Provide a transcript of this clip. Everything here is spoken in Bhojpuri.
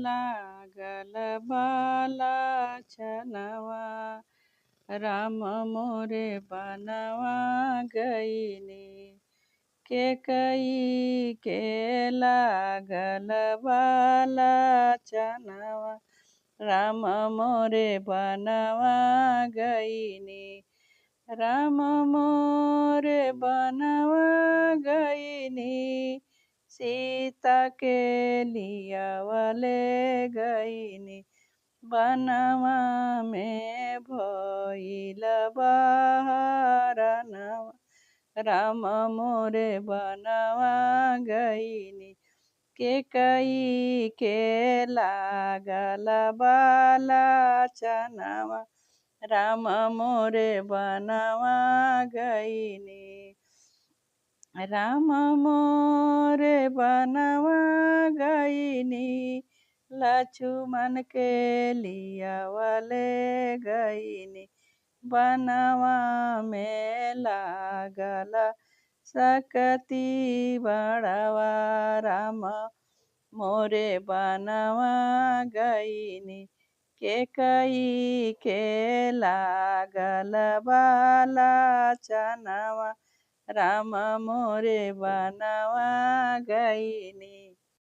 लागल बाला चनवा राम मोरे बनवा गईनी के कई के लागल बाला चनवा राम मोरे बनवा गईनी राम मोरे बनवा गईनी सीता के लियावले गईनी बनवा में भइल बहरनवा राम मोरे बनवा गईनी के कई के लागल बाला चनवा राम मोरे बनवा गईनी राम मोरे बनवा गईनी लक्ष्मण के लियावले गईनी बनवा में लागल सकती बड़वा राम मोरे बनवा गईनी के कई के लागल बाला चनवा राम मोरे बनवा गईनी।